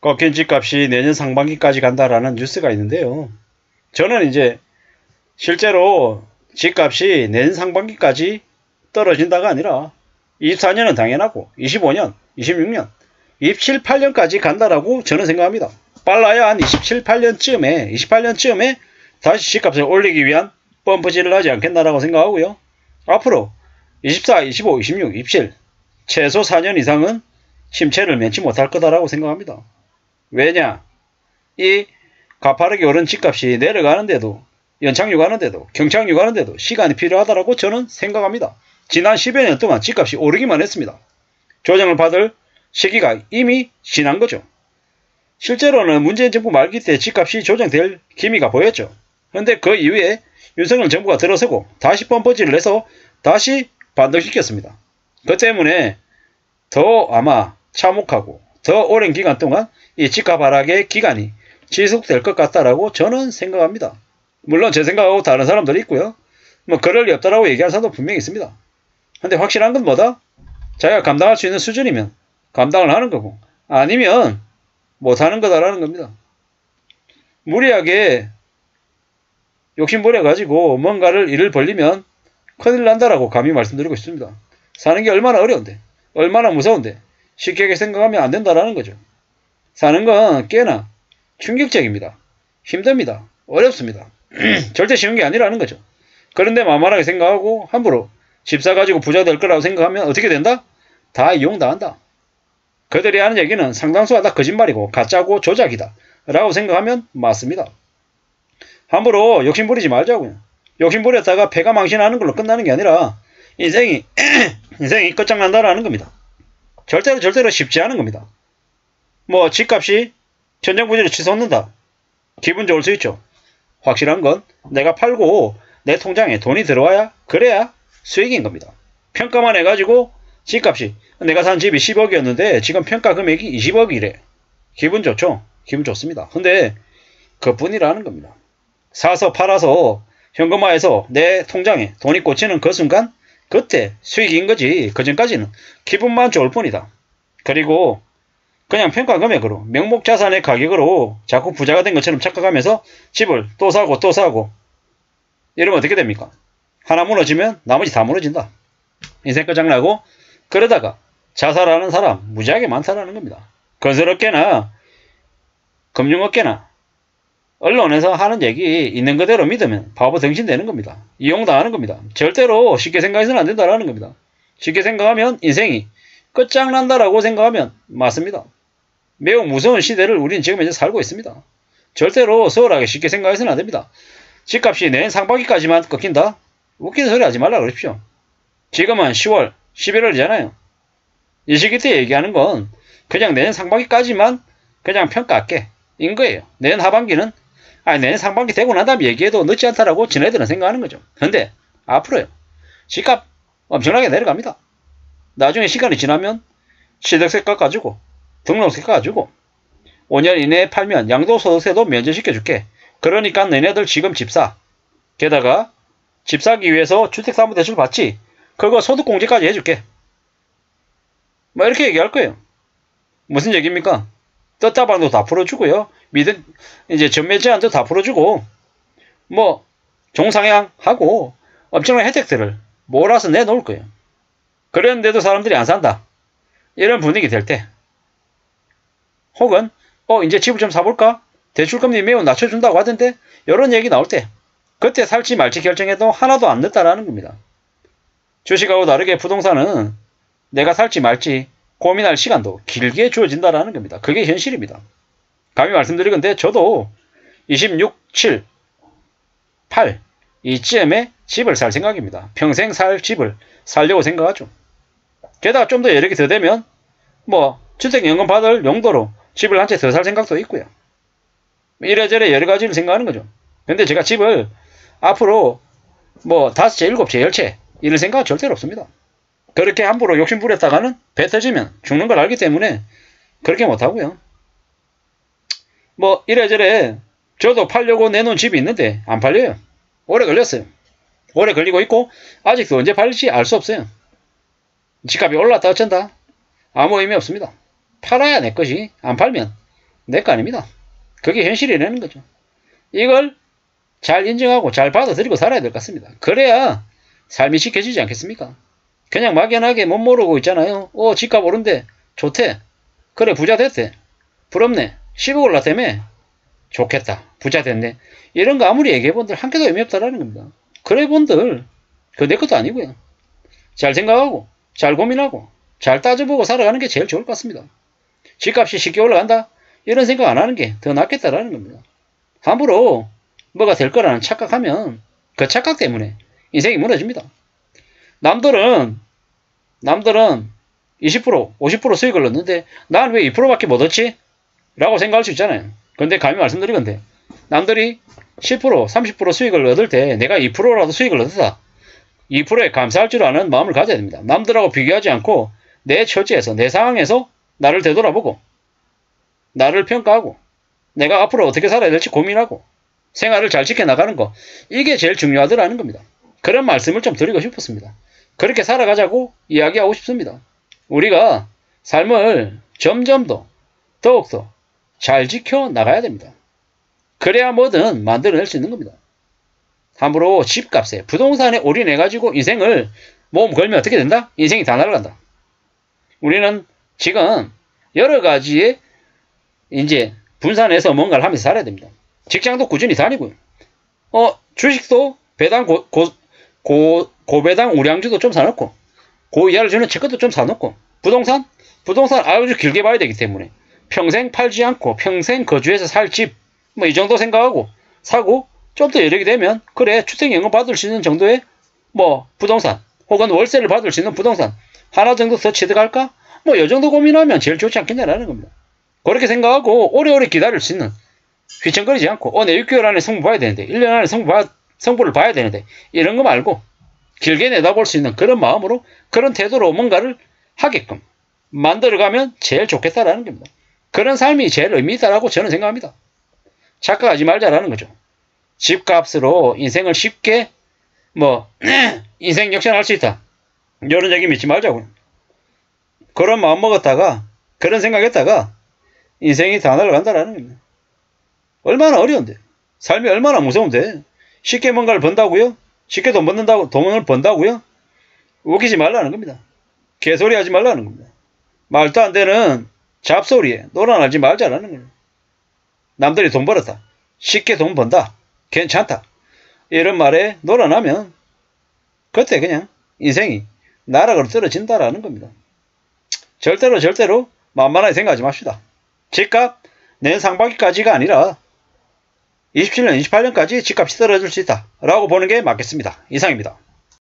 꺾인 집값이 내년 상반기까지 간다라는 뉴스가 있는데요. 저는 이제 실제로 집값이 내년 상반기까지 떨어진다가 아니라 24년은 당연하고 25년, 26년, 27, 8년까지 간다라고 저는 생각합니다. 빨라야 한 27, 28년쯤에 다시 집값을 올리기 위한 펌프질을 하지 않겠나라고 생각하고요. 앞으로 24, 25, 26, 27 최소 4년 이상은 침체를 면치 못할 거다라고 생각합니다. 왜냐? 이 가파르게 오른 집값이 내려가는데도 연착륙 하는데도 경착륙 하는데도 시간이 필요하다라고 저는 생각합니다. 지난 10여 년 동안 집값이 오르기만 했습니다. 조정을 받을 시기가 이미 지난 거죠. 실제로는 문재인 정부 말기 때 집값이 조정될 기미가 보였죠. 그런데 그 이후에 윤석열 정부가 들어서고 다시 펌프질을 해서 다시 반등시켰습니다. 그 때문에 더 아마 참혹하고 더 오랜 기간 동안 이 집값 하락의 기간이 지속될 것 같다라고 저는 생각합니다. 물론 제 생각하고 다른 사람들이 있고요. 뭐 그럴 리 없다라고 얘기하는 사람도 분명히 있습니다. 근데 확실한 건 뭐다? 자기가 감당할 수 있는 수준이면 감당을 하는 거고 아니면 못하는 거다라는 겁니다. 무리하게 욕심부려가지고 뭔가를 일을 벌리면 큰일 난다라고 감히 말씀드리고 싶습니다. 사는 게 얼마나 어려운데 얼마나 무서운데 쉽게 생각하면 안 된다라는 거죠. 사는 건 꽤나 충격적입니다. 힘듭니다. 어렵습니다. 절대 쉬운 게 아니라는 거죠. 그런데 만만하게 생각하고 함부로 집 사가지고 부자 될 거라고 생각하면 어떻게 된다? 다 이용당한다. 그들이 하는 얘기는 상당수가 다 거짓말이고 가짜고 조작이다 라고 생각하면 맞습니다. 함부로 욕심부리지 말자고요. 욕심부렸다가 패가 망신하는 걸로 끝나는 게 아니라 인생이 끝장난다라는 겁니다. 절대로 쉽지 않은 겁니다. 뭐 집값이 천정부지를 치솟는다. 기분 좋을 수 있죠. 확실한 건 내가 팔고 내 통장에 돈이 들어와야 그래야 수익인 겁니다. 평가만 해가지고 집값이 내가 산 집이 10억이었는데 지금 평가 금액이 20억이래. 기분 좋죠? 기분 좋습니다. 근데 그뿐이라는 겁니다. 사서 팔아서 현금화해서 내 통장에 돈이 꽂히는 그 순간 그때 수익인 거지 그전까지는 기분만 좋을 뿐이다. 그리고 그냥 평가 금액으로 명목자산의 가격으로 자꾸 부자가 된 것처럼 착각하면서 집을 또 사고 이러면 어떻게 됩니까? 하나 무너지면 나머지 다 무너진다. 인생 끝장나고 그러다가 자살하는 사람 무지하게 많다라는 겁니다. 건설업계나 금융업계나 언론에서 하는 얘기 있는 그대로 믿으면 바보 등신되는 겁니다. 이용당하는 겁니다. 절대로 쉽게 생각해서는 안 된다라는 겁니다. 쉽게 생각하면 인생이 끝장난다라고 생각하면 맞습니다. 매우 무서운 시대를 우리는 지금 이제 살고 있습니다. 절대로 소홀하게 쉽게 생각해서는 안 됩니다. 집값이 내년 상반기까지만 꺾인다? 웃기는 소리 하지 말라 그러십시오. 지금은 10월, 11월이잖아요. 이 시기 때 얘기하는 건 그냥 내년 상반기까지만 그냥 평가할게 인 거예요. 내년 하반기는 내년 상반기 되고 난 다음에 얘기해도 늦지 않다라고 지네들은 생각하는 거죠. 근데 앞으로요. 집값 엄청나게 내려갑니다. 나중에 시간이 지나면 취득세 깎아주고 등록세 깎아주고 5년 이내에 팔면 양도소득세도 면제시켜줄게. 그러니까 너네들 지금 집 사. 게다가 집 사기 위해서 주택담보대출 받지? 그거 소득공제까지 해줄게. 뭐 이렇게 얘기할 거예요. 무슨 얘기입니까? 떴다방도 다 풀어주고요. 이제 전매 제한도 다 풀어주고 뭐 종상향하고 엄청난 혜택들을 몰아서 내놓을 거예요. 그랬는데도 사람들이 안 산다. 이런 분위기 될 때 혹은 이제 집을 좀 사볼까? 대출금리 매우 낮춰준다고 하던데 이런 얘기 나올 때 그때 살지 말지 결정해도 하나도 안 늦다라는 겁니다. 주식하고 다르게 부동산은 내가 살지 말지 고민할 시간도 길게 주어진다라는 겁니다. 그게 현실입니다. 감히 말씀드리건데 저도 26, 7, 8 이쯤에 집을 살 생각입니다. 평생 살 집을 살려고 생각하죠. 게다가 좀 더 여력이 더 되면 뭐 주택연금 받을 용도로 집을 한 채 더 살 생각도 있고요. 이래저래 여러 가지를 생각하는 거죠. 근데 제가 집을 앞으로 뭐 5채, 7채, 10채 이런 생각은 절대로 없습니다. 그렇게 함부로 욕심 부렸다가는 배 터지면 죽는 걸 알기 때문에 그렇게 못하고요. 뭐 이래저래 저도 팔려고 내놓은 집이 있는데 안 팔려요. 오래 걸렸어요. 오래 걸리고 있고 아직도 언제 팔릴지 알 수 없어요. 집값이 올랐다 어쩐다 아무 의미 없습니다. 팔아야 내 것이. 안 팔면 내 거 아닙니다. 그게 현실이라는 거죠. 이걸 잘 인정하고 잘 받아들이고 살아야 될 것 같습니다. 그래야 삶이 지켜지지 않겠습니까? 그냥 막연하게 못 모르고 있잖아요. 집값 오른대. 좋대. 그래 부자 됐대. 부럽네. 10억 올랐다며. 좋겠다. 부자 됐네. 이런 거 아무리 얘기해본들 한 개도 의미 없다라는 겁니다. 그래 본들 그거 내 것도 아니고요. 잘 생각하고 잘 고민하고 잘 따져보고 살아가는 게 제일 좋을 것 같습니다. 집값이 쉽게 올라간다? 이런 생각 안 하는 게 더 낫겠다라는 겁니다. 함부로 뭐가 될 거라는 착각하면 그 착각 때문에 인생이 무너집니다. 남들은 20%, 50% 수익을 얻는데 난 왜 2%밖에 못 얻지? 라고 생각할 수 있잖아요. 근데 감히 말씀드리건데 남들이 10%, 30% 수익을 얻을 때 내가 2%라도 수익을 얻었다. 2%에 감사할 줄 아는 마음을 가져야 됩니다. 남들하고 비교하지 않고 내 처지에서 내 상황에서 나를 되돌아보고 나를 평가하고 내가 앞으로 어떻게 살아야 될지 고민하고 생활을 잘 지켜나가는 거 이게 제일 중요하더라는 겁니다. 그런 말씀을 좀 드리고 싶었습니다. 그렇게 살아가자고 이야기하고 싶습니다. 우리가 삶을 점점 더욱더 잘 지켜나가야 됩니다. 그래야 뭐든 만들어낼 수 있는 겁니다. 함부로 집값에 부동산에 올인해가지고 인생을 몸 걸면 어떻게 된다? 인생이 다 날아간다. 우리는 지금 여러 가지의 이제 분산해서 뭔가를 하면서 살아야 됩니다. 직장도 꾸준히 다니고요. 주식도 배당 고배당 우량주도 좀 사놓고 고이하를 주는 채권도 좀 사놓고 부동산 아주 길게 봐야 되기 때문에 평생 팔지 않고 평생 거주해서 살 집 뭐 이 정도 생각하고 사고 좀 더 여력이 되면 그래 주택연금 받을 수 있는 정도의 뭐 부동산 혹은 월세를 받을 수 있는 부동산 하나 정도 더 취득할까? 뭐 이 정도 고민하면 제일 좋지 않겠냐라는 겁니다. 그렇게 생각하고 오래오래 기다릴 수 있는 휘청거리지 않고 내 6개월 안에 성부 봐야 되는데 1년 안에 성부를 봐야 되는데 이런 거 말고 길게 내다볼 수 있는 그런 마음으로 그런 태도로 뭔가를 하게끔 만들어가면 제일 좋겠다라는 겁니다. 그런 삶이 제일 의미 있다라고 저는 생각합니다. 착각하지 말자라는 거죠. 집값으로 인생을 쉽게 인생 역전할 수 있다. 이런 얘기 믿지 말자고요. 그런 마음 먹었다가 그런 생각했다가 인생이 다 날아간다라는 겁니다. 얼마나 어려운데 삶이 얼마나 무서운데 쉽게 뭔가를 번다고요? 쉽게 돈을 번다고요? 웃기지 말라는 겁니다. 개소리 하지 말라는 겁니다. 말도 안 되는 잡소리에 놀아나지 말자라는 거예요. 남들이 돈 벌었다. 쉽게 돈 번다. 괜찮다. 이런 말에 놀아나면 그때 그냥 인생이 나락으로 떨어진다라는 겁니다. 절대로 만만하게 생각하지 맙시다. 집값 내년 상반기까지가 아니라 27년, 28년까지 집값이 떨어질 수 있다. 라고 보는 게 맞겠습니다. 이상입니다.